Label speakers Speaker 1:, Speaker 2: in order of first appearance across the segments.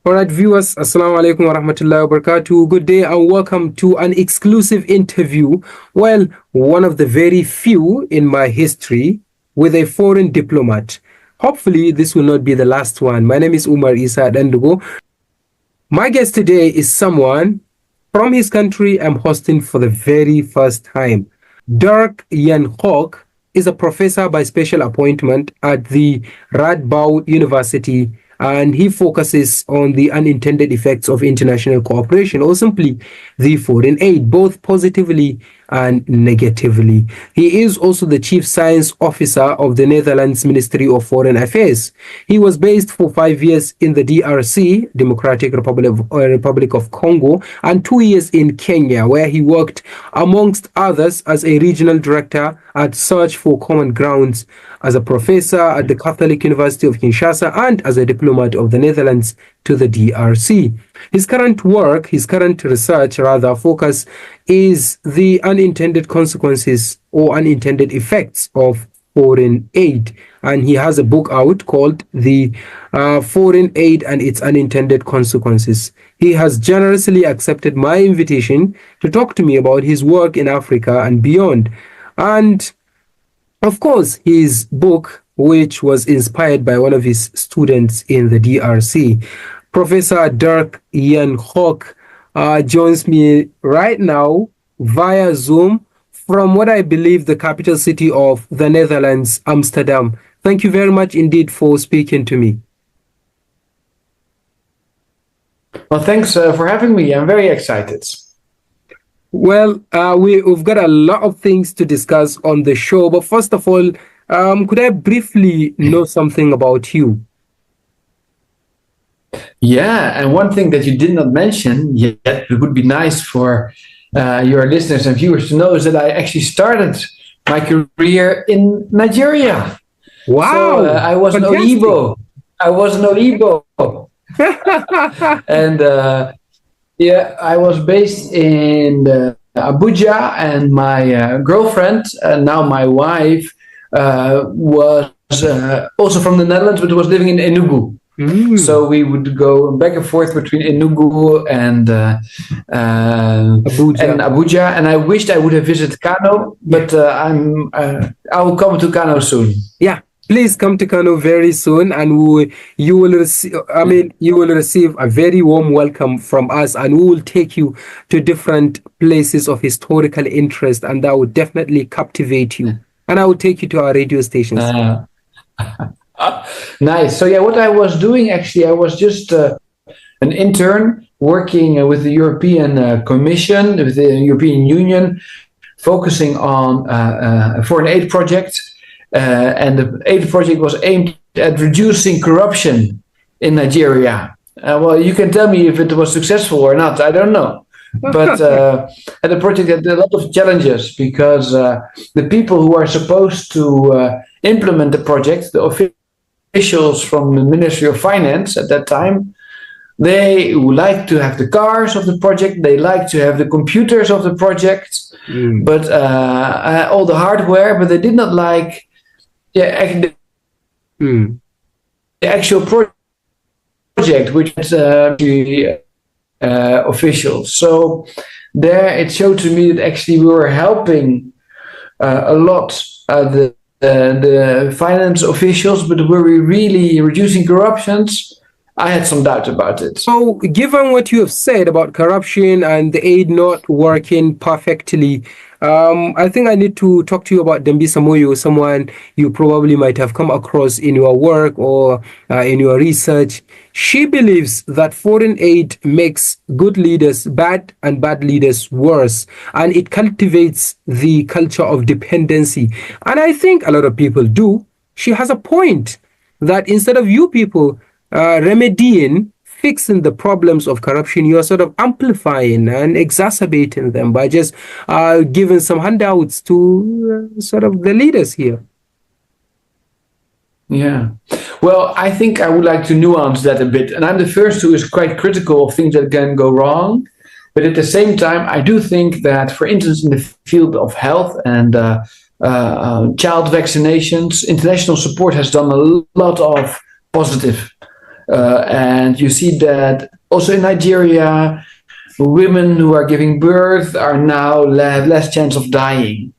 Speaker 1: All right, viewers, Assalamu alaikum wa rahmatullahi wa barakatuh. Good day and welcome to an exclusive interview. Well, one of the very few in my history with a foreign diplomat. Hopefully, this will not be the last one. My name is Umar Isa Dandugo. My guest today is someone from his country I'm hosting for the very first time. Dirk-Jan Koch is a professor by special appointment at the Radboud University, and he focuses on the unintended effects of international cooperation, or simply the foreign aid, both positively and negatively. He is also the chief science officer of the Netherlands Ministry of Foreign Affairs. He was based for 5 years in the DRC, Republic of Congo, and 2 years in Kenya, where he worked, amongst others, as a regional director at Search for Common Grounds, as a professor at the Catholic University of Kinshasa, and as a diplomat of the Netherlands to the DRC. His current research focus is the unintended consequences or unintended effects of foreign aid. And he has a book out called The Foreign Aid and Its Unintended Consequences. He has generously accepted my invitation to talk to me about his work in Africa and beyond. And of course, his book, which was inspired by one of his students in the DRC, Professor Dirk-Jan Koch, joins me right now via Zoom from what I believe the capital city of the Netherlands, Amsterdam. Thank you very much indeed for speaking to me.
Speaker 2: Well, thanks for having me. I'm very excited.
Speaker 1: Well, we've got a lot of things to discuss on the show, but first of all, could I briefly know something about you?
Speaker 2: Yeah, and one thing that you did not mention yet, it would be nice for your listeners and viewers to know, is that I actually started my career in Nigeria.
Speaker 1: Wow!
Speaker 2: So, I was an Oyibo. And yeah, I was based in Abuja, and my girlfriend, now my wife, was also from the Netherlands, but was living in Enugu. So we would go back and forth between Enugu and Abuja. And I wished I would have visited Kano, but I will come to Kano soon.
Speaker 1: Yeah. Please come to Kano very soon, and you will receive a very warm welcome from us, and we will take you to different places of historical interest, and that will definitely captivate you. And I will take you to our radio stations.
Speaker 2: Nice. So yeah, what I was doing actually, I was just an intern working with the European Commission, with the European Union, focusing on a foreign aid project. And the aid project was aimed at reducing corruption in Nigeria. Well, you can tell me if it was successful or not. I don't know. But the project had a lot of challenges because the people who are supposed to implement the project, the officials from the Ministry of Finance at that time, they like to have the cars of the project. They like to have the computers of the project, but all the hardware. But they did not like the actual project, which is the officials. So there it showed to me that actually we were helping a lot the finance officials, but were we really reducing corruptions? I had some doubt about it.
Speaker 1: So given what you have said about corruption and the aid not working perfectly, I think I need to talk to you about Dambisa Moyo, someone you probably might have come across in your work or in your research. She believes that foreign aid makes good leaders bad and bad leaders worse, and it cultivates the culture of dependency. And I think a lot of people do. She has a point that instead of you people remedying, fixing the problems of corruption, you are sort of amplifying and exacerbating them by just giving some handouts to sort of the leaders here.
Speaker 2: Yeah. Well, I think I would like to nuance that a bit. And I'm the first who is quite critical of things that can go wrong. But at the same time, I do think that, for instance, in the field of health and child vaccinations, international support has done a lot of positive And you see that also in Nigeria, women who are giving birth are now have less chance of dying.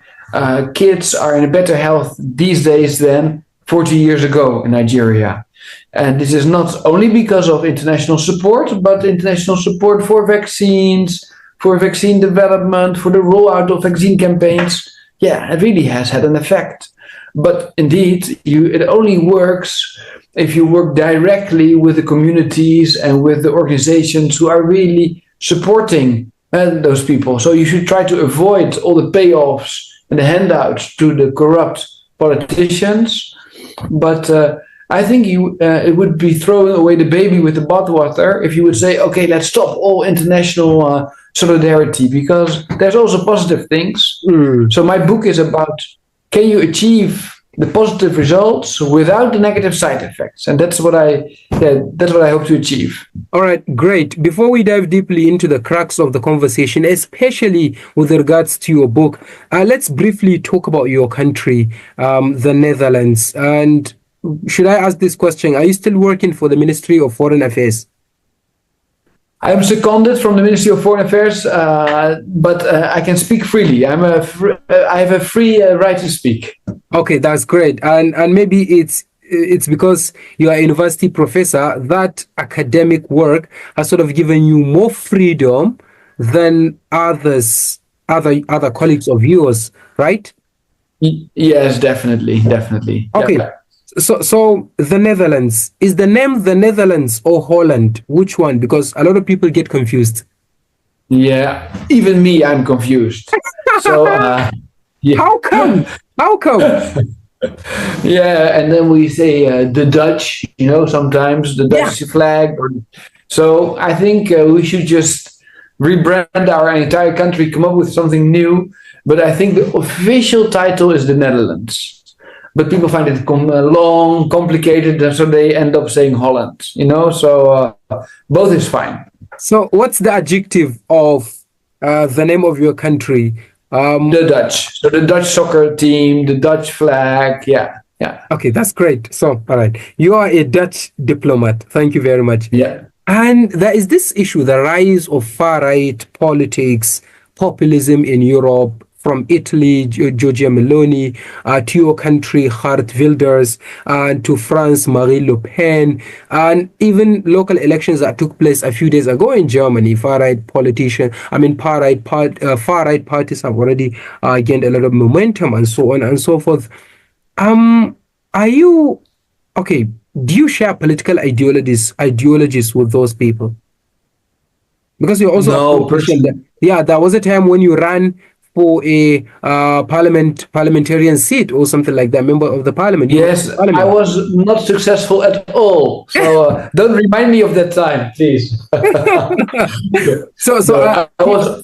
Speaker 2: Kids are in a better health these days than 40 years ago in Nigeria. And this is not only because of international support, but international support for vaccines, for vaccine development, for the rollout of vaccine campaigns. Yeah, it really has had an effect. But indeed, it only works if you work directly with the communities and with the organizations who are really supporting those people. So you should try to avoid all the payoffs and the handouts to the corrupt politicians. But I think it would be throwing away the baby with the bathwater if you would say, okay, let's stop all international solidarity, because there's also positive things. So my book is about, can you achieve the positive results without the negative side effects? And that's what I hope to achieve.
Speaker 1: All right, great. Before we dive deeply into the crux of the conversation, especially with regards to your book, let's briefly talk about your country, the Netherlands. And should I ask this question? Are you still working for the Ministry of Foreign Affairs?
Speaker 2: I am seconded from the Ministry of Foreign Affairs, but I can speak freely. I have a free right to speak.
Speaker 1: Okay, that's great. And maybe it's because you are a university professor that academic work has sort of given you more freedom than other colleagues of yours, right?
Speaker 2: Yes, definitely.
Speaker 1: Okay.
Speaker 2: Yeah.
Speaker 1: So the Netherlands, is the name the Netherlands or Holland? Which one? Because a lot of people get confused.
Speaker 2: Yeah, even me, I'm confused. So, yeah.
Speaker 1: How come?
Speaker 2: Yeah, and then we say the Dutch, sometimes the Dutch flag. So I think we should just rebrand our entire country, come up with something new. But I think the official title is the Netherlands. But people find it long, complicated, and so they end up saying Holland, So both is fine.
Speaker 1: So what's the adjective of the name of your country?
Speaker 2: The Dutch. So the Dutch soccer team, the Dutch flag, yeah.
Speaker 1: Okay, that's great. So, all right. You are a Dutch diplomat. Thank you very much.
Speaker 2: Yeah.
Speaker 1: And there is this issue, the rise of far-right politics, populism in Europe, from Italy, Giorgia Meloni, to your country, Geert Wilders, and to France, Marine Le Pen, and even local elections that took place a few days ago in Germany. Far-right parties have already gained a lot of momentum, and so on and so forth. Are you okay? Do you share political ideologies with those people? Because you're also there was a time when you ran for a parliamentarian seat or something like that, member of the parliament.
Speaker 2: Yes, I was not successful at all. So don't remind me of that time, please. I was.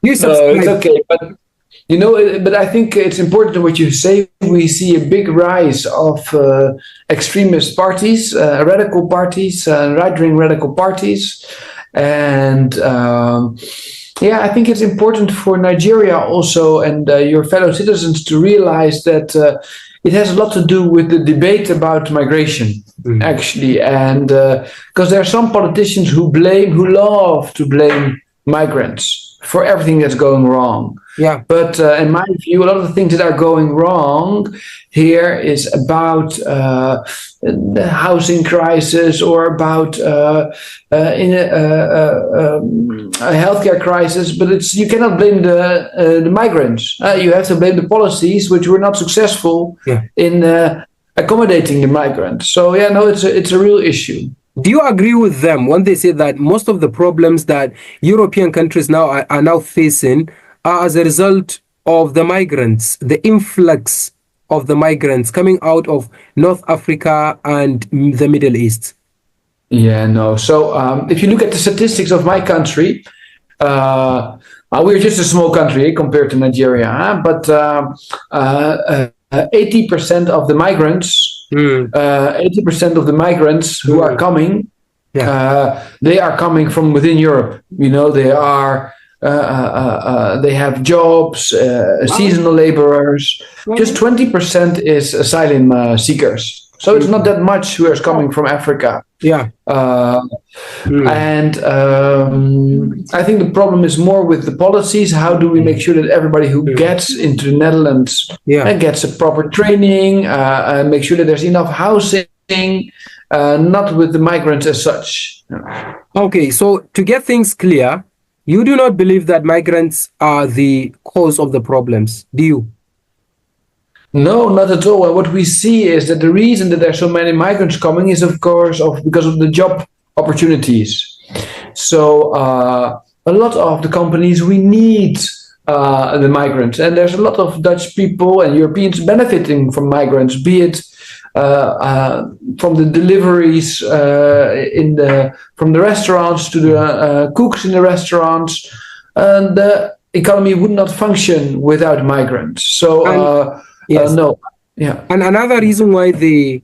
Speaker 2: It's okay, but I think it's important what you say. We see a big rise of extremist parties, radical parties, right-wing radical parties, and. I think it's important for Nigeria also and your fellow citizens to realize that it has a lot to do with the debate about migration, actually. And because there are some politicians who love to blame migrants for everything that's going wrong.
Speaker 1: Yeah.
Speaker 2: But in my view, a lot of the things that are going wrong here is about the housing crisis or about a healthcare crisis. But you cannot blame the migrants. You have to blame the policies which were not successful in accommodating the migrants. So it's a real issue.
Speaker 1: Do you agree with them when they say that most of the problems that European countries now are now facing are as a result of the migrants, the influx of the migrants coming out of North Africa and the Middle East?
Speaker 2: Yeah, no. So if you look at the statistics of my country, we're just a small country compared to Nigeria, but 80% of the migrants, 80% of the migrants who are coming, they are coming from within Europe. They are. They have jobs, seasonal laborers. Just 20% is asylum seekers. So it's not that much who is coming from Africa.
Speaker 1: Yeah.
Speaker 2: And I think the problem is more with the policies. How do we make sure that everybody who gets into the Netherlands gets a proper training, and make sure that there's enough housing, not with the migrants as such.
Speaker 1: Okay, so to get things clear, you do not believe that migrants are the cause of the problems, do you?
Speaker 2: No, not at all. And what we see is that the reason that there's so many migrants coming is, of course, because of the job opportunities. So a lot of the companies, we need the migrants, and there's a lot of Dutch people and Europeans benefiting from migrants, be it from the deliveries from the restaurants to the cooks in the restaurants, and the economy would not function without migrants. So no, yeah.
Speaker 1: And another reason why they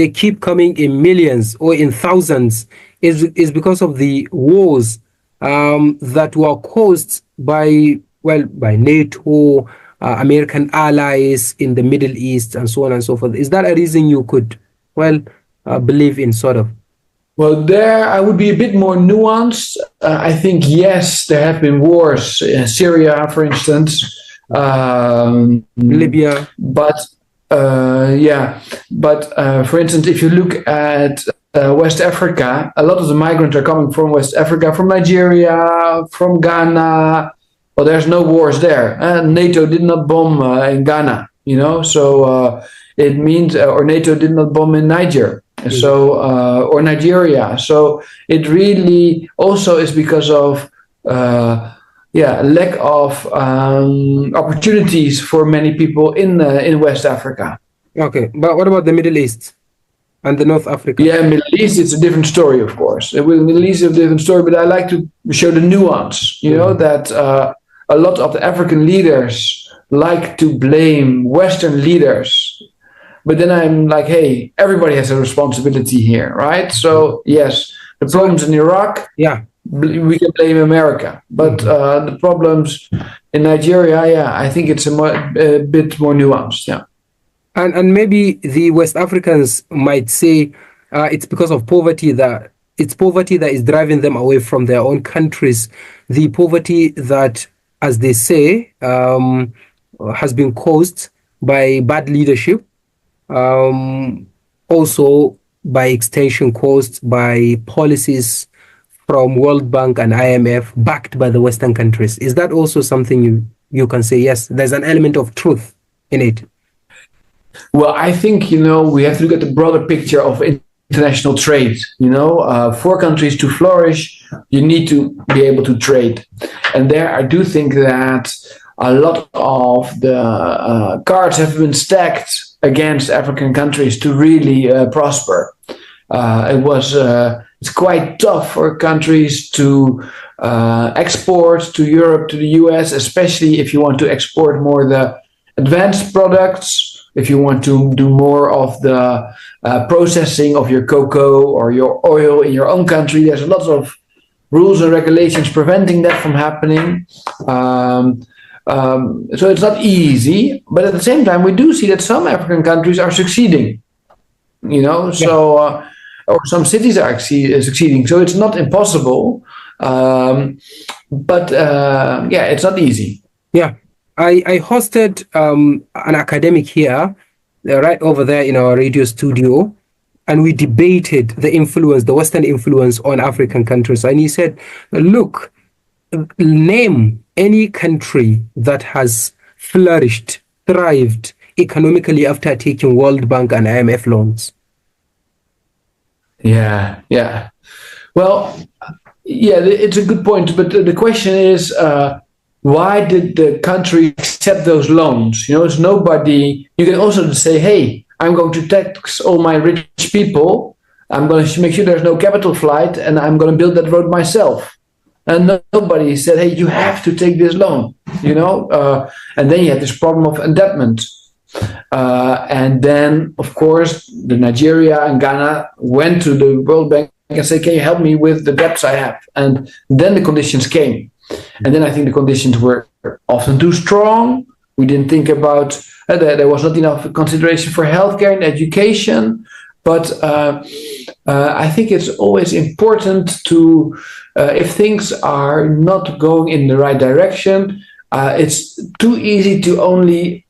Speaker 1: keep coming in millions or in thousands is because of the wars that were caused by NATO, American allies in the Middle East, and so on and so forth. Is that a reason you could, believe in, sort of?
Speaker 2: Well, there I would be a bit more nuanced. I think, yes, there have been wars in Syria, for instance.
Speaker 1: Libya.
Speaker 2: But, for instance, if you look at West Africa, a lot of the migrants are coming from West Africa, from Nigeria, from Ghana. Well, there's no wars there. NATO did not bomb in Ghana, so it means, or NATO did not bomb in Niger, or Nigeria. So it really also is because of lack of opportunities for many people in West Africa.
Speaker 1: Okay, but what about the Middle East and the North Africa?
Speaker 2: Yeah, Middle East, it's a different story, of course. With Middle East, it's a different story, but I like to show the nuance, that a lot of the African leaders like to blame Western leaders. But then I'm like, hey, everybody has a responsibility here, right? So, yes, the problems in Iraq, we can blame America. But the problems in Nigeria, I think it's a bit more nuanced, yeah.
Speaker 1: And maybe the West Africans might say it's because of poverty that is driving them away from their own countries. The poverty that, as they say, has been caused by bad leadership, also by extension caused by policies from World Bank and IMF backed by the Western countries. Is that also something you can say, yes, there's an element of truth in it?
Speaker 2: Well, I think, we have to look at the broader picture of international trade. For countries to flourish, you need to be able to trade. And there I do think that a lot of the cards have been stacked against African countries to really prosper. It's quite tough for countries to export to Europe, to the US, especially if you want to export more the advanced products. If you want to do more of the processing of your cocoa or your oil in your own country, there's a lot of rules and regulations preventing that from happening. So it's not easy, but at the same time, we do see that some African countries are succeeding, or some cities are succeeding. So it's not impossible, but it's not easy.
Speaker 1: Yeah. I hosted an academic here, right over there in our radio studio, and we debated the Western influence on African countries. And he said, look, name any country that has flourished, thrived economically after taking World Bank and IMF loans.
Speaker 2: Yeah. Well, it's a good point. But the question is, why did the country accept those loans? It's nobody. You can also say, hey, I'm going to tax all my rich people. I'm going to make sure there's no capital flight, and I'm going to build that road myself. And nobody said, hey, you have to take this loan, and then you had this problem of indebtedness. And then, of course, the Nigeria and Ghana went to the World Bank and said, can you help me with the debts I have? And then the conditions came. And then I think the conditions were often too strong. We didn't think about, there was not enough consideration for healthcare and education. But I think it's always important to, if things are not going in the right direction, it's too easy to only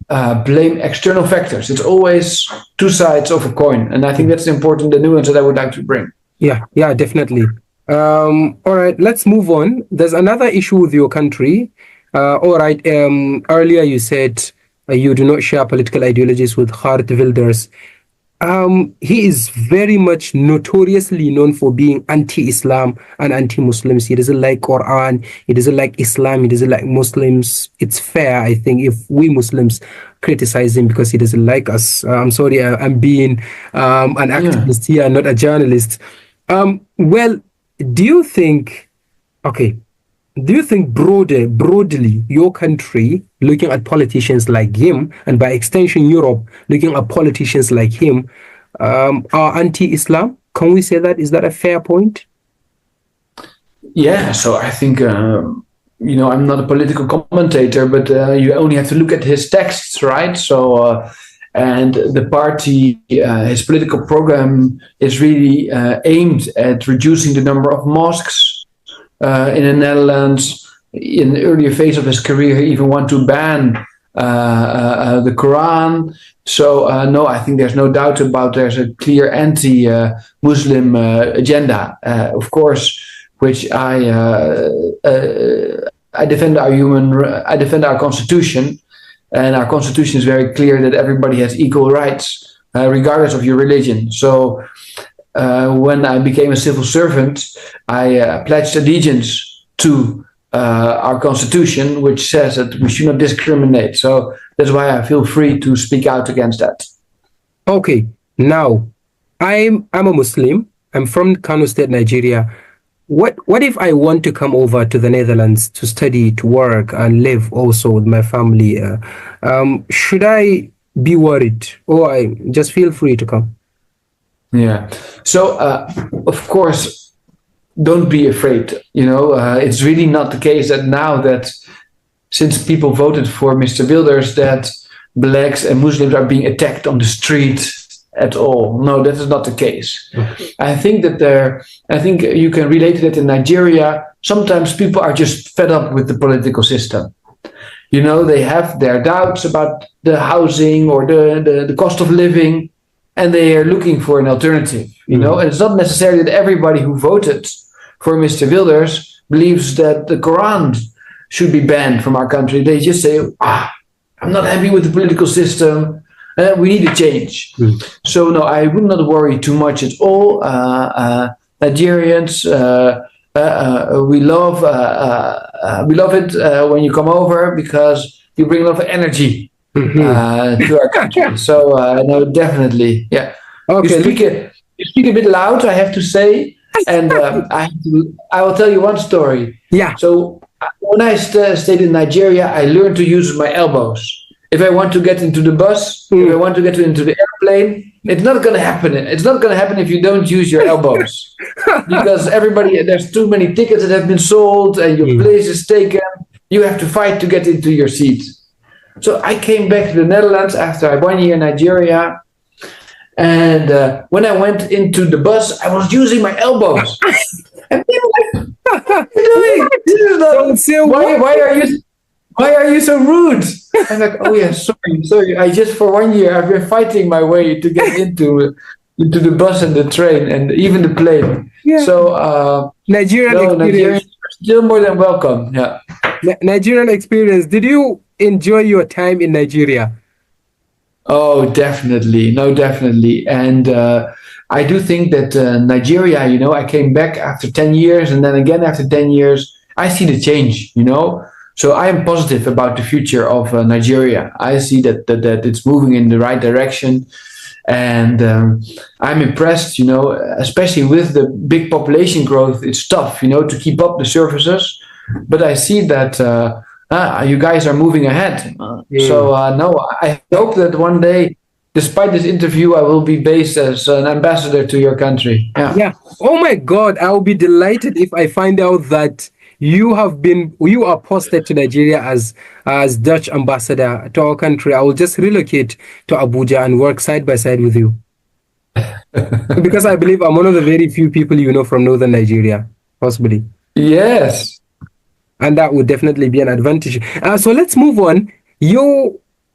Speaker 2: blame external factors. It's always two sides of a coin. And I think that's important, the nuance that I would like to bring.
Speaker 1: Yeah, definitely. All right, let's move on. There's another issue with your country. All right, earlier you said you do not share political ideologies with Geert Wilders. He is very much notoriously known for being anti-Islam and anti-Muslims. He doesn't like Quran. He doesn't like Islam. He doesn't like Muslims. It's fair, I think, if we Muslims criticize him because he doesn't like us. I'm sorry, I'm being an activist here, not a journalist. Well, do you think, broadly, your country, looking at politicians like him, and by extension Europe, looking at politicians like him, are anti-Islam? Can we say that? Is that a fair point?
Speaker 2: Yeah, so I think, I'm not a political commentator, but you only have to look at his texts, right? So, and the party, his political program is really aimed at reducing the number of mosques in the Netherlands. In the earlier phase of his career, he even wanted to ban the Quran. So, no, I think there's no doubt about there's a clear anti-Muslim agenda, of course, which I defend I defend our constitution. And our constitution is very clear that everybody has equal rights, regardless of your religion. So when I became a civil servant, I pledged allegiance to our constitution, which says that we should not discriminate. So that's why I feel free to speak out against that.
Speaker 1: Okay, now I'm a Muslim. I'm from Kano State, Nigeria. What if I want to come over to the Netherlands to study, to work, and live also with my family? Should I be worried, or I just feel free to come?
Speaker 2: Yeah. So, of course, don't be afraid. It's really not the case that now that since people voted for Mr. Wilders, that blacks and Muslims are being attacked on the street at all. No, that is not the case. I think you can relate to that in Nigeria. Sometimes people are just fed up with the political system. They have their doubts about the housing or the cost of living, and they are looking for an alternative. And it's not necessarily that everybody who voted for Mr. Wilders believes that the Quran should be banned from our country. They just say, I'm not happy with the political system. We need a change. So no, I would not worry too much at all. Nigerians, we love it when you come over because you bring a lot of energy to our country. So no, definitely, yeah.
Speaker 1: Okay.
Speaker 2: You speak a bit loud, I have to say, and I will tell you one story.
Speaker 1: Yeah.
Speaker 2: So when I stayed in Nigeria, I learned to use my elbows. If I want to get into the bus, if I want to get into the airplane, it's not going to happen. It's not going to happen if you don't use your elbows. Because there's too many tickets that have been sold and your place is taken. You have to fight to get into your seat. So I came back to the Netherlands after 1 year in Nigeria. And when I went into the bus, I was using my elbows. And they were like, what are you doing? Why are you so rude? I'm like, oh yeah, sorry. I just for 1 year I've been fighting my way to get into the bus and the train and even the plane.
Speaker 1: Yeah.
Speaker 2: So Nigerians are still more than welcome. Yeah.
Speaker 1: Nigerian experience. Did you enjoy your time in Nigeria?
Speaker 2: Oh, definitely. No, definitely. And I do think that Nigeria, I came back after 10 years and then again after 10 years, I see the change, So I am positive about the future of Nigeria. I see that it's moving in the right direction. And I'm impressed, especially with the big population growth. It's tough, to keep up the services. But I see that you guys are moving ahead. So, no, I hope that one day, despite this interview, I will be based as an ambassador to your country.
Speaker 1: Yeah. Oh, my God. I'll be delighted if I find out that you are posted to Nigeria as Dutch ambassador to our country. I will just relocate to Abuja and work side by side with you. Because I believe I'm one of the very few people you know from northern Nigeria, possibly.
Speaker 2: Yes.
Speaker 1: And that would definitely be an advantage. So let's move on.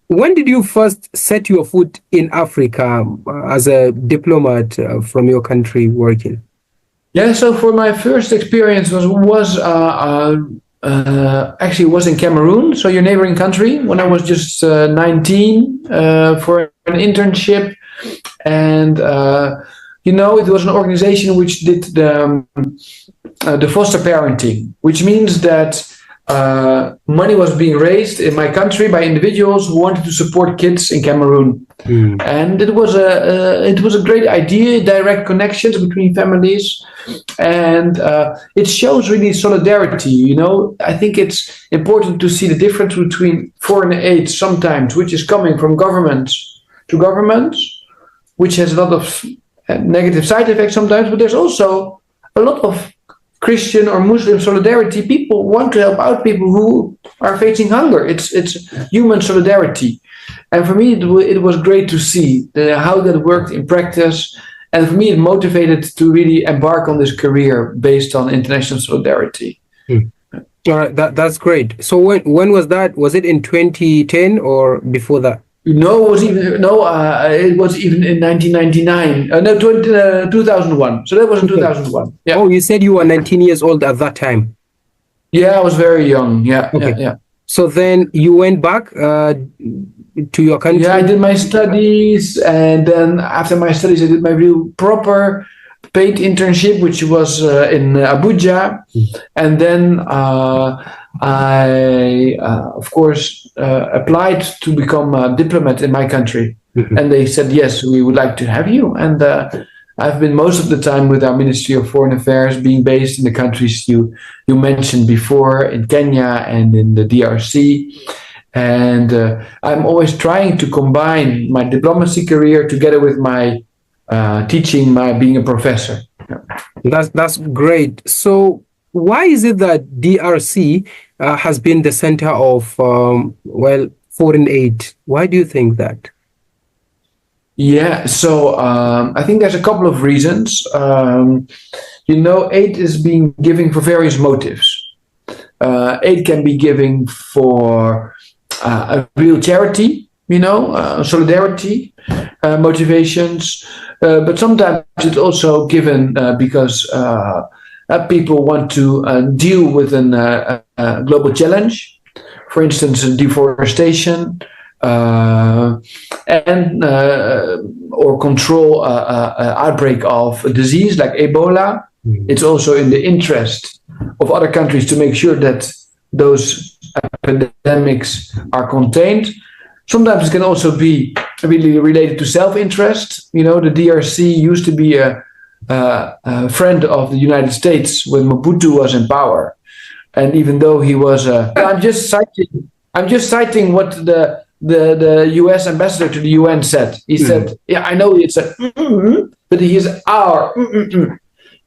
Speaker 1: When did you first set your foot in Africa as a diplomat from your country working?
Speaker 2: Yeah, so for my first experience was actually was in Cameroon, so your neighboring country, when I was just 19 for an internship, and it was an organization which did the foster parenting, which means that money was being raised in my country by individuals who wanted to support kids in Cameroon. And it was a great idea, direct connections between families, and it shows really solidarity. I think it's important to see the difference between foreign aid sometimes, which is coming from governments to governments, which has a lot of negative side effects sometimes, but there's also a lot of Christian or Muslim solidarity. People want to help out people who are facing hunger. It's human solidarity. And for me, it was great to see how that worked in practice. And for me, it motivated to really embark on this career based on international solidarity.
Speaker 1: All right, that's great. So when was that? Was it in 2010 or before that?
Speaker 2: No, it was even in 1999. 2001. So that was in 2001. Yeah.
Speaker 1: Oh, you said you were 19 years old at that time.
Speaker 2: Yeah, I was very young. Yeah,
Speaker 1: okay.
Speaker 2: Yeah.
Speaker 1: So then you went back to your country?
Speaker 2: Yeah, I did my studies, and then after my studies, I did my real proper paid internship, which was in Abuja, and then I, of course, applied to become a diplomat in my country, and they said yes, we would like to have you. And I've been most of the time with our Ministry of Foreign Affairs, being based in the countries you mentioned before, in Kenya and in the DRC. And I'm always trying to combine my diplomacy career together with my teaching, my being a professor.
Speaker 1: That's great. So why is it that DRC has been the center of foreign aid? Why do you think that?
Speaker 2: Yeah, so I think there's a couple of reasons. Aid is being given for various motives. Aid can be given for a real charity, solidarity, motivations, but sometimes it's also given because people want to deal with a global challenge, for instance, deforestation, and or control outbreak of a disease like Ebola. It's also in the interest of other countries to make sure that those epidemics are contained. Sometimes it can also be really related to self-interest. The DRC used to be a friend of the United States when Mobutu was in power, and even though he was, I'm just citing what the U.S. ambassador to the UN said. He said, "Yeah, I know it's a, but he is our."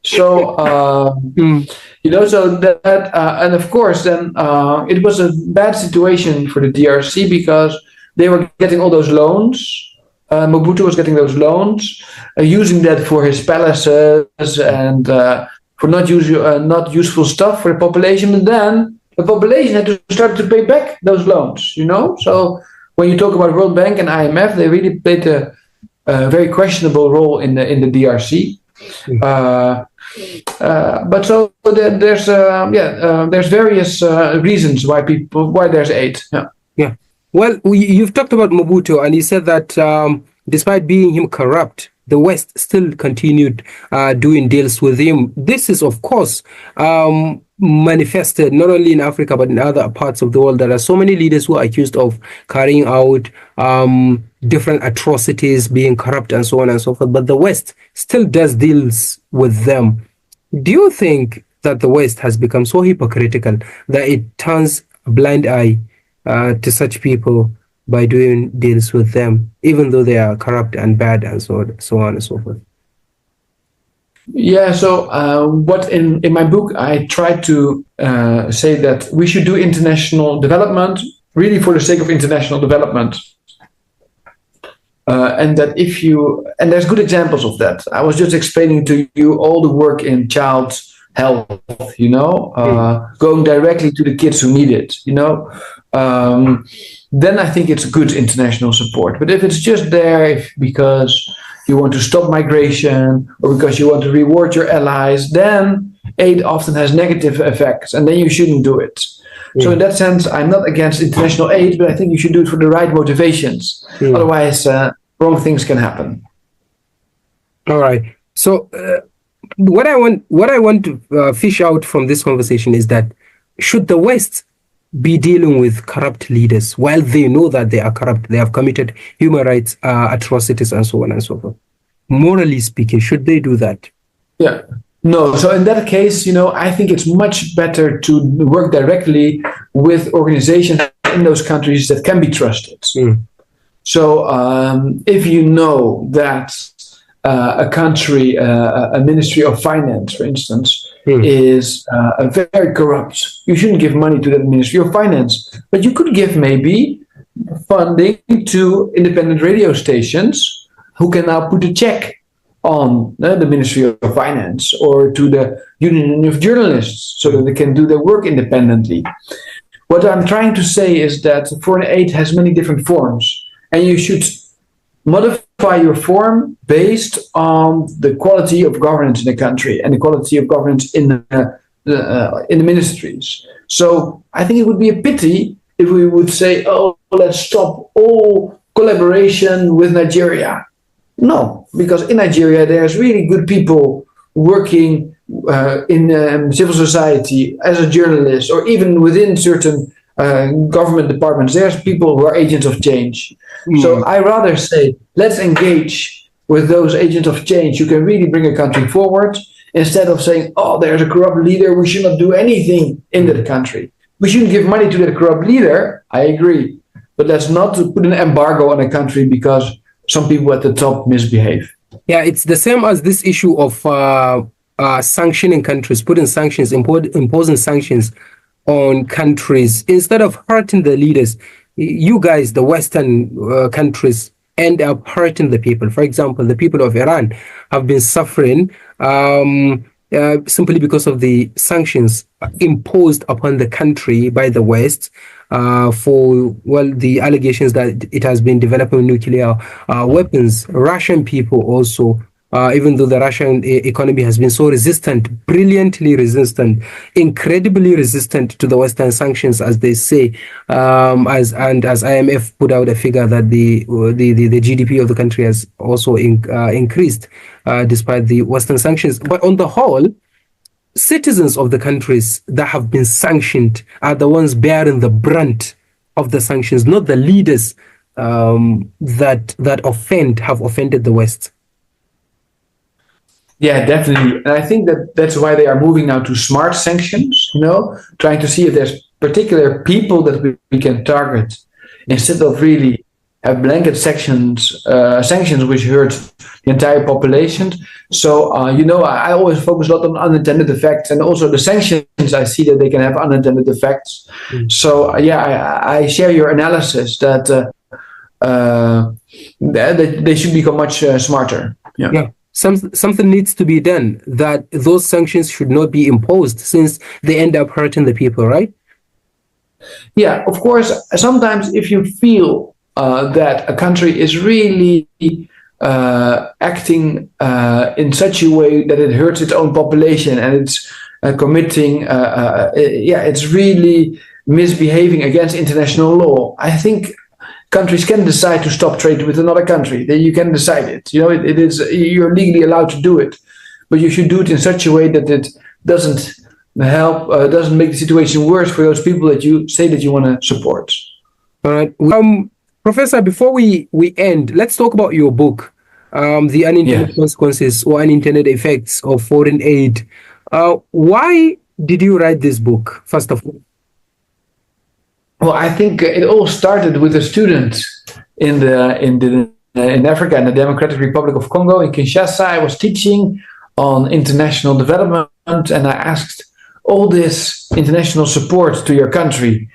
Speaker 2: So so that and of course then it was a bad situation for the DRC because they were getting all those loans. Mobutu was getting those loans, using that for his palaces and for not useful stuff for the population. And then the population had to start to pay back those loans. So when you talk about World Bank and IMF, they really played a very questionable role in the DRC. But so there's various reasons why there's aid.
Speaker 1: Yeah. Well, you've talked about Mobutu, and you said that despite being him corrupt, the West still continued doing deals with him. This is, of course, manifested not only in Africa but in other parts of the world. There are so many leaders who are accused of carrying out different atrocities, being corrupt, and so on and so forth. But the West still does deals with them. Do you think that the West has become so hypocritical that it turns a blind eye to such people by doing deals with them, even though they are corrupt and bad and so on and so forth?
Speaker 2: Yeah, so what in my book I try to say that we should do international development really for the sake of international development. And that if you, and there's good examples of that. I was just explaining to you all the work in child health, going directly to the kids who need it, then I think it's good international support. But if it's just there because you want to stop migration or because you want to reward your allies, then aid often has negative effects, and then you shouldn't do it. So in that sense, I'm not against international aid, but I think you should do it for the right motivations. Otherwise, wrong things can happen.
Speaker 1: All right. So what I want to fish out from this conversation is that should the West be dealing with corrupt leaders while they know that they are corrupt, they have committed human rights atrocities and so on and so forth? Morally speaking, should they do that?
Speaker 2: Yeah. No. So in that case, I think it's much better to work directly with organizations in those countries that can be trusted. So if you know that a country, a Ministry of Finance, for instance, is very corrupt, you shouldn't give money to that Ministry of Finance. But you could give maybe funding to independent radio stations who can now put a check on the Ministry of Finance or to the Union of Journalists so that they can do their work independently. What I'm trying to say is that foreign aid has many different forms, and you should modify your form based on the quality of governance in the country and the quality of governance in the ministries. So I think it would be a pity if we would say, oh, let's stop all collaboration with Nigeria. No, because in Nigeria there's really good people working in civil society as a journalist, or even within certain government departments. There's people who are agents of change. So I rather say, let's engage with those agents of change who can really bring a country forward, instead of saying, oh, there's a corrupt leader, we should not do anything in that country. We shouldn't give money to that corrupt leader, I agree. But let's not put an embargo on a country because some people at the top misbehave.
Speaker 1: Yeah, it's the same as this issue of sanctioning countries, putting sanctions, imposing sanctions on countries instead of hurting the leaders. You guys, the Western countries, end up hurting the people. For example, the people of Iran have been suffering simply because of the sanctions imposed upon the country by the West for, well, the allegations that it has been developing nuclear weapons. Russian people also, even though the Russian economy has been so resistant, brilliantly resistant, incredibly resistant to the Western sanctions, as they say, as IMF put out a figure that the GDP of the country has also increased despite the Western sanctions. But on the whole, citizens of the countries that have been sanctioned are the ones bearing the brunt of the sanctions, not the leaders that have offended the West.
Speaker 2: Yeah, definitely. And I think that's why they are moving now to smart sanctions, trying to see if there's particular people that we can target instead of really have blanket sanctions which hurt the entire population. So, I always focus a lot on unintended effects, and also the sanctions, I see that they can have unintended effects. So, I share your analysis that they should become much smarter.
Speaker 1: Yeah. Something needs to be done, that those sanctions should not be imposed since they end up hurting the people, right?
Speaker 2: Yeah, of course. Sometimes if you feel that a country is really acting in such a way that it hurts its own population and it's committing, it's really misbehaving against international law, I think countries can decide to stop trade with another country. Then you can decide it. It is, you're legally allowed to do it, but you should do it in such a way that it doesn't doesn't make the situation worse for those people that you say that you want to support.
Speaker 1: All right, Professor. Before we end, let's talk about your book, The Unintended Consequences or Unintended Effects of Foreign Aid. Why did you write this book, first of all?
Speaker 2: Well, I think it all started with a student in Africa, in the Democratic Republic of Congo, in Kinshasa. I was teaching on international development, and I asked, all this international support to your country,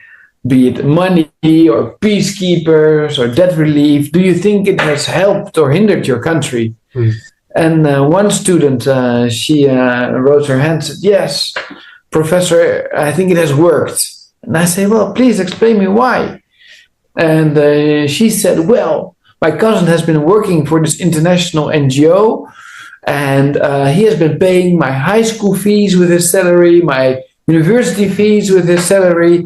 Speaker 2: be it money or peacekeepers or debt relief? Do you think it has helped or hindered your country? And one student, she rose her hand and said, yes, Professor, I think it has worked. And I say, well, please explain me why. And she said, well, my cousin has been working for this international NGO, and he has been paying my high school fees with his salary, my university fees with his salary,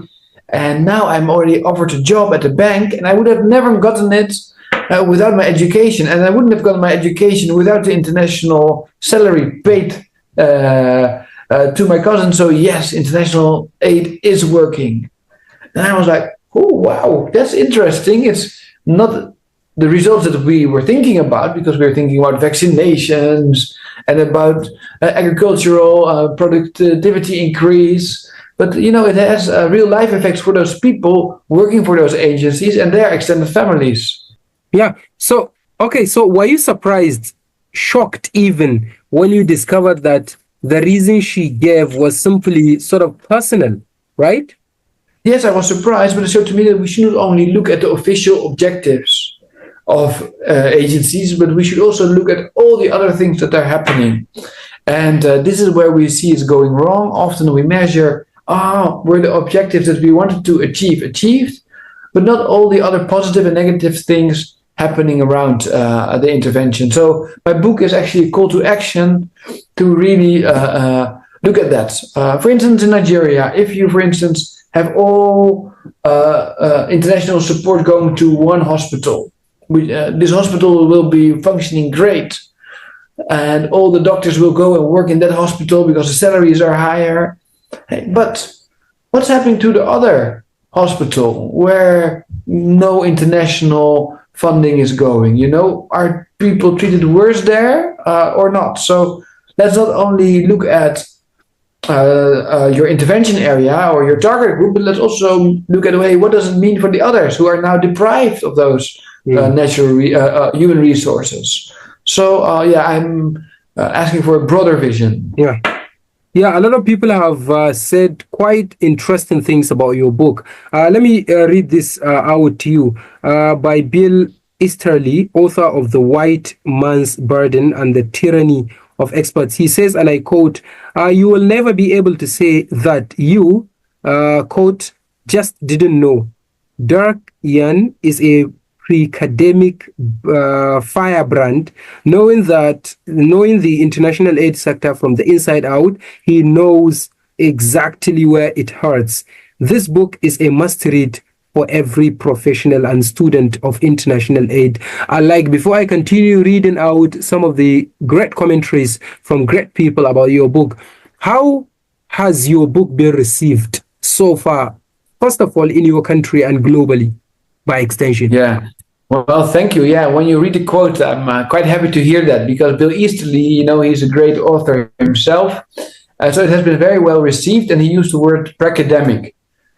Speaker 2: and now I'm already offered a job at the bank, and I would have never gotten it without my education, and I wouldn't have gotten my education without the international salary paid to my cousin. So yes, international aid is working. And I was like, oh wow, that's interesting. It's not the results that we were thinking about, because we were thinking about vaccinations and about agricultural productivity increase. But you know, it has real life effects for those people working for those agencies and their extended families.
Speaker 1: Yeah. So, okay. So were you surprised, shocked even, when you discovered that the reason she gave was simply sort of personal, right?
Speaker 2: Yes, I was surprised, but it showed to me that we shouldn't only look at the official objectives of agencies, but we should also look at all the other things that are happening. And this is where we see it's going wrong. Often we measure, were the objectives that we wanted to achieve achieved, but not all the other positive and negative things happening around the intervention. So my book is actually a call to action to really look at that. For instance, in Nigeria, if you, for instance, have all international support going to one hospital, this hospital will be functioning great, and all the doctors will go and work in that hospital because the salaries are higher. But what's happening to the other hospital where no international funding is going? You know, are people treated worse there or not? So let's not only look at your intervention area or your target group, but let's also look at, hey, what does it mean for the others who are now deprived of those natural human resources? So I'm asking for a broader vision.
Speaker 1: Yeah, a lot of people have said quite interesting things about your book. Let me read this out to you by Bill Easterly, author of The White Man's Burden and the Tyranny of Experts. He says, and I quote, you will never be able to say that you, quote, just didn't know. Dirk-Jan is a pre-academic firebrand, knowing the international aid sector from the inside out. He knows exactly where it hurts. This book is a must-read for every professional and student of international aid alike. Before I continue reading out some of the great commentaries from great people about your book, how has your book been received so far, first of all, in your country and globally, by extension?
Speaker 2: Yeah. Well, thank you. Yeah, when you read the quote, I'm quite happy to hear that, because Bill Easterly, you know, he's a great author himself. So it has been very well received, and he used the word pracademic.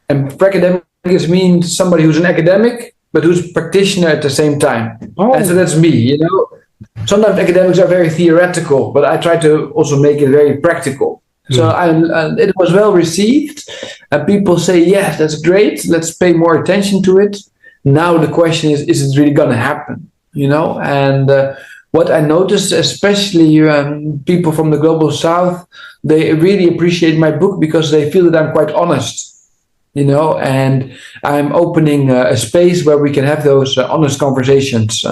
Speaker 2: And pracademic means somebody who's an academic, but who's a practitioner at the same time. And so that's me, you know. Sometimes academics are very theoretical, but I try to also make it very practical. So it was well received. People say, yes, that's great. Let's pay more attention to it. Now the question is it really going to happen? You know, and what I noticed, especially people from the global south, they really appreciate my book because they feel that I'm quite honest, you know, and I'm opening a space where we can have those honest conversations.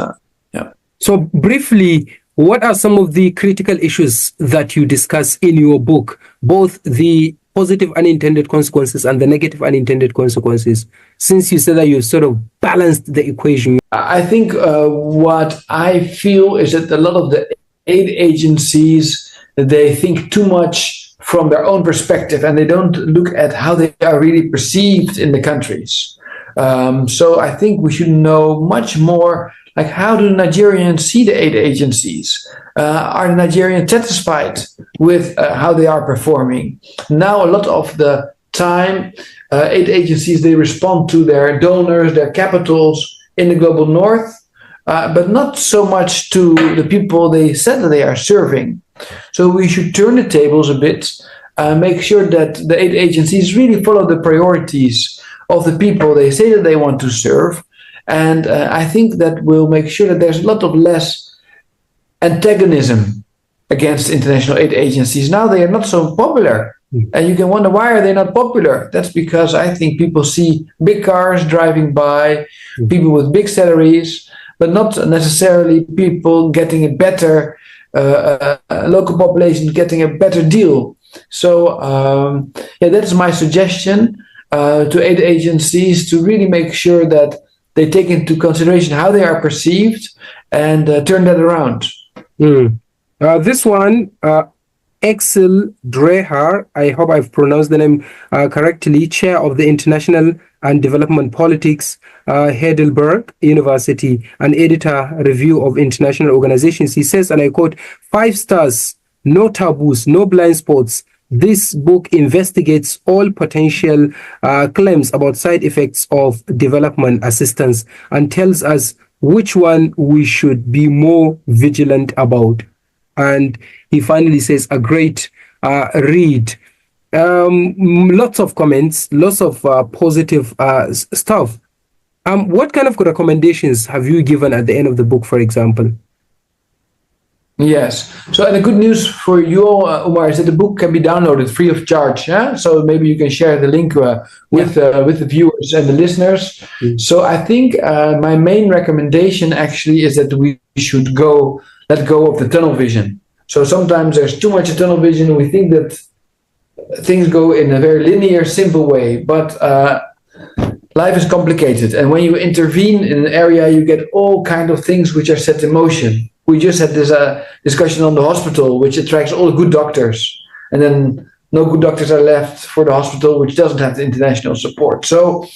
Speaker 1: So briefly, what are some of the critical issues that you discuss in your book, both the positive unintended consequences and the negative unintended consequences, since you said that you sort of balanced the equation?
Speaker 2: I think what I feel is that a lot of the aid agencies, they think too much from their own perspective, and they don't look at how they are really perceived in the countries. So I think we should know much more, like, how do Nigerians see the aid agencies? Are the Nigerians satisfied with how they are performing? Now, a lot of the time, aid agencies, they respond to their donors, their capitals in the global north, but not so much to the people they said that they are serving. So we should turn the tables a bit, make sure that the aid agencies really follow the priorities of the people they say that they want to serve. And I think that will make sure that there's a lot of less antagonism against international aid agencies. Now they are not so popular. And you can wonder, why are they not popular? That's because I think people see big cars driving by, people with big salaries, but not necessarily people getting a better, local population getting a better deal. So, that's my suggestion to aid agencies, to really make sure that they take into consideration how they are perceived and turn that around.
Speaker 1: This one, Axel Dreher, I hope I've pronounced the name correctly, chair of the International and Development Politics, Heidelberg University, and editor review of international organizations. He says, and I quote, 5 stars, no taboos, no blind spots. This book investigates all potential claims about side effects of development assistance and tells us which one we should be more vigilant about. And he finally says, a great read. Lots of comments, lots of positive stuff. What kind of recommendations have you given at the end of the book, for example?
Speaker 2: Yes. So, and the good news for you, Umar, is that the book can be downloaded free of charge. Yeah? So maybe you can share the link with the viewers and the listeners. So I think my main recommendation actually is that we should let go of the tunnel vision. So sometimes there's too much tunnel vision, and we think that things go in a very linear, simple way. But life is complicated, and when you intervene in an area, you get all kinds of things which are set in motion. We just had this discussion on the hospital, which attracts all the good doctors, and then no good doctors are left for the hospital, which doesn't have the international support. So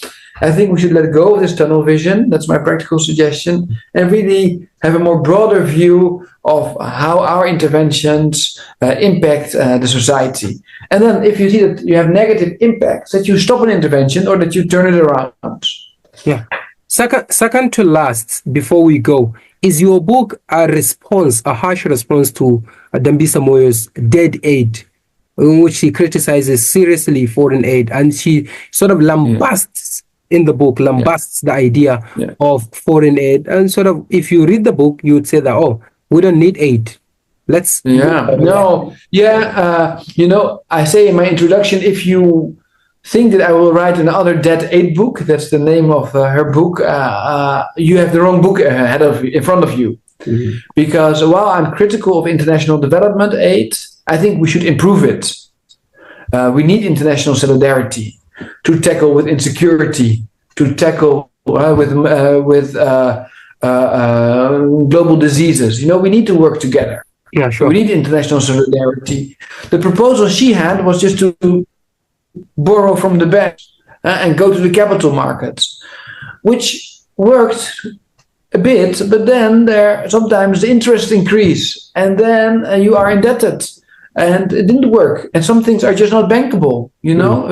Speaker 2: I think we should let go of this tunnel vision. That's my practical suggestion, and really have a more broader view of how our interventions impact the society. And then if you see that you have negative impacts, that you stop an intervention or that you turn it around.
Speaker 1: Yeah. Second to last, before we go, is your book a harsh response to Dambisa Moyo's Dead Aid, in which she criticizes seriously foreign aid, and she sort of lambasts in the book, the idea of foreign aid. And sort of, if you read the book, you would say that, oh, we don't need aid. I say in my introduction, if you think that I will write another Dead Aid book, that's the name of her book, you have the wrong book in front of you. Because while I'm critical of international development aid, I think we should improve it. We need international solidarity to tackle with insecurity, to tackle with global diseases. We need to work together. Yeah, sure.
Speaker 2: We need international solidarity. The proposal she had was just to borrow from the banks and go to the capital markets, which worked a bit, but then sometimes the interest increase, and then you are indebted, and it didn't work. And some things are just not bankable.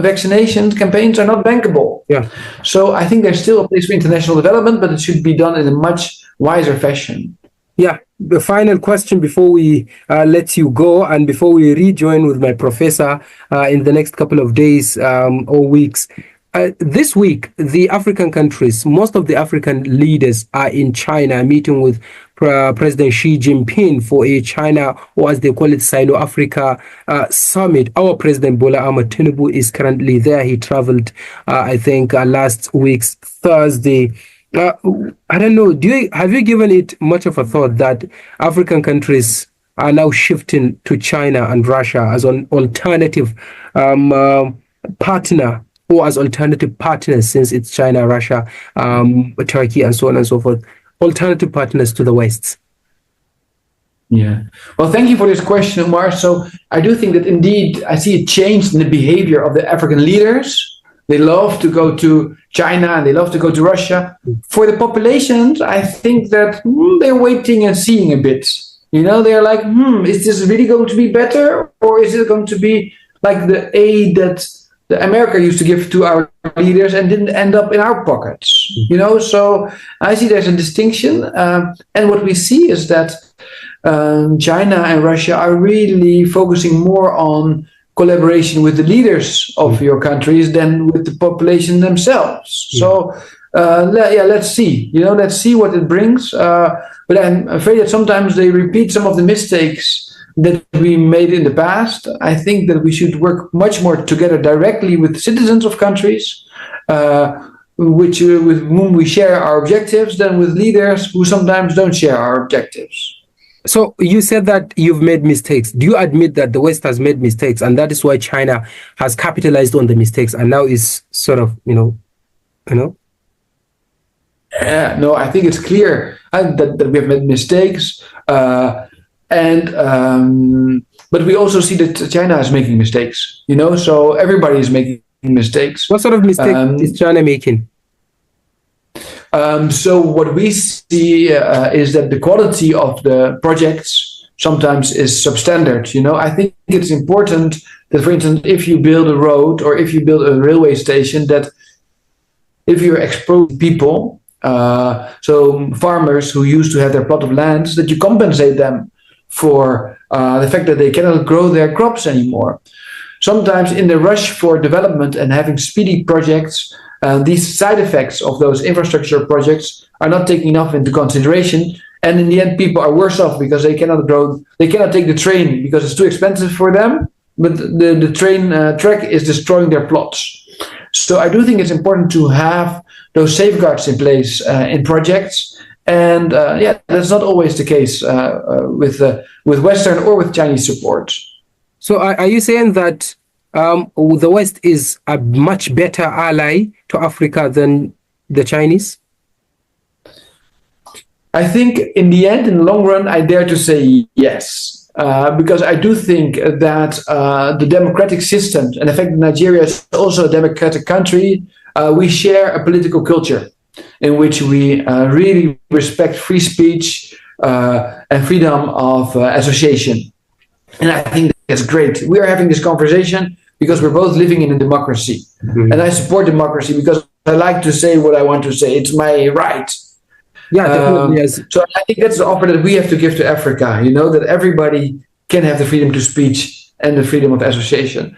Speaker 2: Vaccination campaigns are not bankable.
Speaker 1: Yeah.
Speaker 2: So I think there's still a place for international development, but it should be done in a much wiser fashion.
Speaker 1: Yeah. The final question before we let you go, and before we rejoin with my professor in the next couple of days or weeks. This week, the African countries, most of the African leaders are in China meeting with President Xi Jinping for a China, or as they call it, Sino-Africa summit. Our President Bola Ahmed Tinubu is currently there. He traveled, I think, last week's Thursday. I don't know, have you given it much of a thought that African countries are now shifting to China and Russia as an alternative partner, or as alternative partners, since it's China, Russia, Turkey, and so on and so forth, alternative partners to the West?
Speaker 2: Yeah. Well, thank you for this question, Omar. So I do think that indeed I see a change in the behavior of the African leaders. They love to go to China and they love to go to Russia. For the populations, I think that they're waiting and seeing a bit. They're like, is this really going to be better? Or is it going to be like the aid that America used to give to our leaders and didn't end up in our pockets? So I see there's a distinction. And what we see is that China and Russia are really focusing more on collaboration with the leaders of your countries than with the population themselves. So let's see. Let's see what it brings. But I'm afraid that sometimes they repeat some of the mistakes that we made in the past. I think that we should work much more together directly with citizens of countries, with whom we share our objectives, than with leaders who sometimes don't share our objectives.
Speaker 1: So you said that you've made mistakes. Do you admit that the West has made mistakes, and that is why China has capitalized on the mistakes and now is sort of,
Speaker 2: No, I think it's clear that we have made mistakes, but we also see that China is making mistakes. So everybody is making mistakes.
Speaker 1: What sort of mistake is China making?
Speaker 2: So what we see is that the quality of the projects sometimes is substandard. I think it's important that, for instance, if you build a road or if you build a railway station, that if you're exposing people, so farmers who used to have their plot of lands, that you compensate them for the fact that they cannot grow their crops anymore. Sometimes in the rush for development and having speedy projects, these side effects of those infrastructure projects are not taken enough into consideration, and in the end people are worse off because they cannot take the train because it's too expensive for them, but the train track is destroying their plots. So I do think it's important to have those safeguards in place in projects, and that's not always the case with Western or with Chinese support.
Speaker 1: So are you saying that the West is a much better ally to Africa than the Chinese?
Speaker 2: I think in the end, in the long run, I dare to say yes. Because I do think that the democratic systems, and in fact Nigeria is also a democratic country, we share a political culture in which we really respect free speech and freedom of association. And I think that's great. We are having this conversation because we're both living in a democracy. Mm-hmm. And I support democracy because I like to say what I want to say. It's my right.
Speaker 1: Yeah, definitely. Yes.
Speaker 2: So I think that's the offer that we have to give to Africa, that everybody can have the freedom to speech and the freedom of association.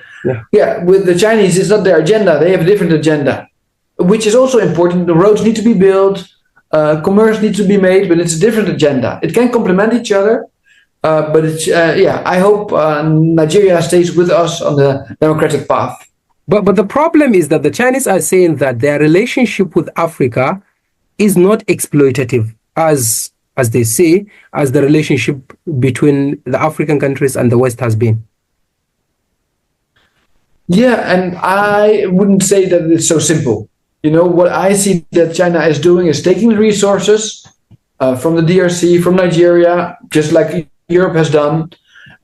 Speaker 2: Yeah, with the Chinese, it's not their agenda. They have a different agenda, which is also important. The roads need to be built, commerce needs to be made, but it's a different agenda. It can complement each other, but it's, I hope Nigeria stays with us on the democratic path.
Speaker 1: But the problem is that the Chinese are saying that their relationship with Africa is not exploitative, as they say, as the relationship between the African countries and the West has been.
Speaker 2: Yeah, and I wouldn't say that it's so simple. What I see that China is doing is taking the resources from the DRC, from Nigeria, just like Europe has done,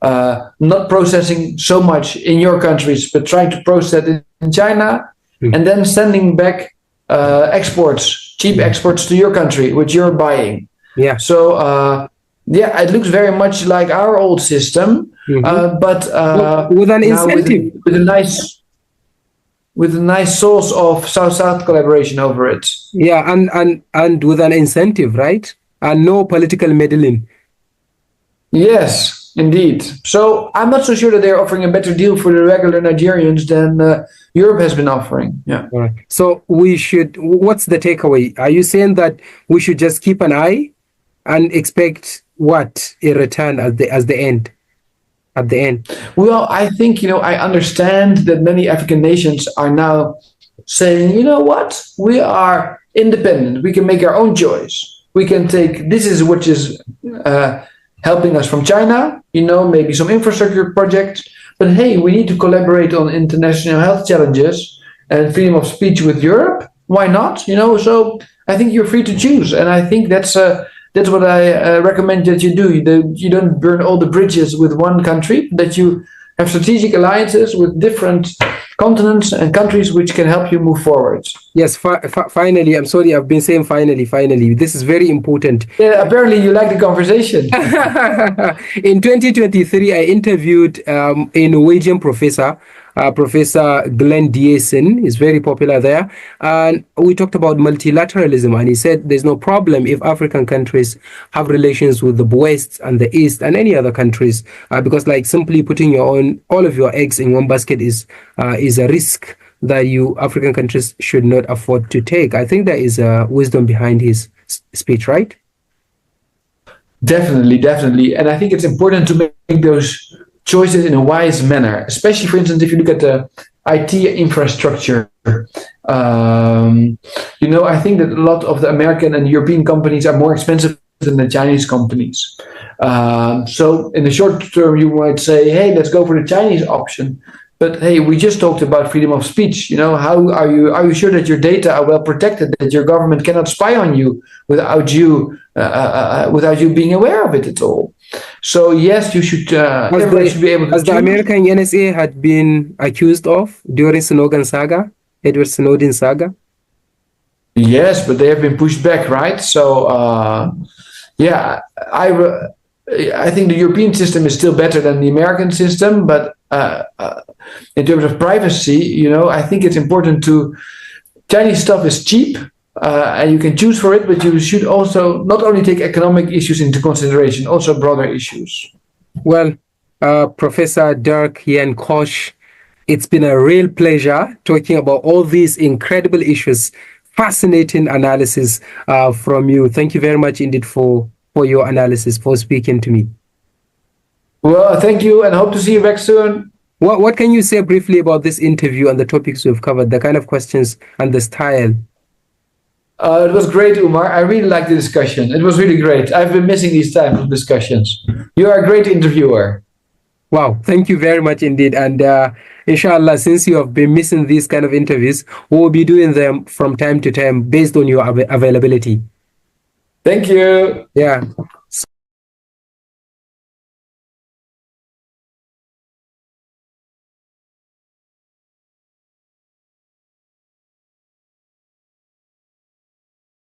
Speaker 2: not processing so much in your countries, but trying to process it in China, and then sending back cheap exports to your country, which you're buying. Yeah. So, it looks very much like our old system, but
Speaker 1: with an incentive,
Speaker 2: with a nice source of South-South collaboration over it.
Speaker 1: Yeah, and with an incentive, right? And no political meddling.
Speaker 2: Yes, indeed. So I'm not so sure that they're offering a better deal for the regular Nigerians than Europe has been offering. Yeah.
Speaker 1: All right. So what's the takeaway? Are you saying that we should just keep an eye and expect what a return at the end?
Speaker 2: Well, I think, I understand that many African nations are now saying, what? We are independent. We can make our own choice. We can take, this is what is helping us from China, maybe some infrastructure projects. But hey, we need to collaborate on international health challenges and freedom of speech with Europe. Why not? So I think you're free to choose. And I think that's what I recommend that you do. You don't burn all the bridges with one country, that you have strategic alliances with different continents and countries which can help you move forward.
Speaker 1: Yes, finally. I'm sorry, I've been saying finally. This is very important.
Speaker 2: Yeah, apparently you like the conversation.
Speaker 1: In 2023, I interviewed a Norwegian professor Professor Glenn Diesen is very popular there. And we talked about multilateralism, and he said there's no problem if African countries have relations with the West and the East and any other countries, because like simply putting all of your eggs in one basket is a risk that you African countries should not afford to take. I think there is wisdom behind his speech, right?
Speaker 2: Definitely. And I think it's important to make those choices in a wise manner, especially, for instance, if you look at the IT infrastructure. I think that a lot of the American and European companies are more expensive than the Chinese companies. So in the short term, you might say, hey, let's go for the Chinese option. But hey, we just talked about freedom of speech. How are you sure that your data are well protected, that your government cannot spy on you without you being aware of it at all? So yes, you should. Everybody should be able to.
Speaker 1: As the American NSA had been accused of during Edward Snowden saga.
Speaker 2: Yes, but they have been pushed back, right? So I think the European system is still better than the American system, but in terms of privacy, I think it's important to. Chinese stuff is cheap, and you can choose for it, but you should also not only take economic issues into consideration, also broader issues.
Speaker 1: Well, Professor Dirk-Jan Koch, it's been a real pleasure talking about all these incredible issues. Fascinating analysis from you. Thank you very much indeed for your analysis, for speaking to me.
Speaker 2: Well, thank you, and hope to see you back soon.
Speaker 1: What can you say briefly about this interview and the topics we've covered, the kind of questions and the style?
Speaker 2: It was great, Umar. I really liked the discussion. It was really great. I've been missing these types of discussions. You are a great interviewer.
Speaker 1: Wow, thank you very much indeed. And inshallah, since you have been missing these kind of interviews, we will be doing them from time to time based on your availability.
Speaker 2: Thank you.
Speaker 1: Yeah.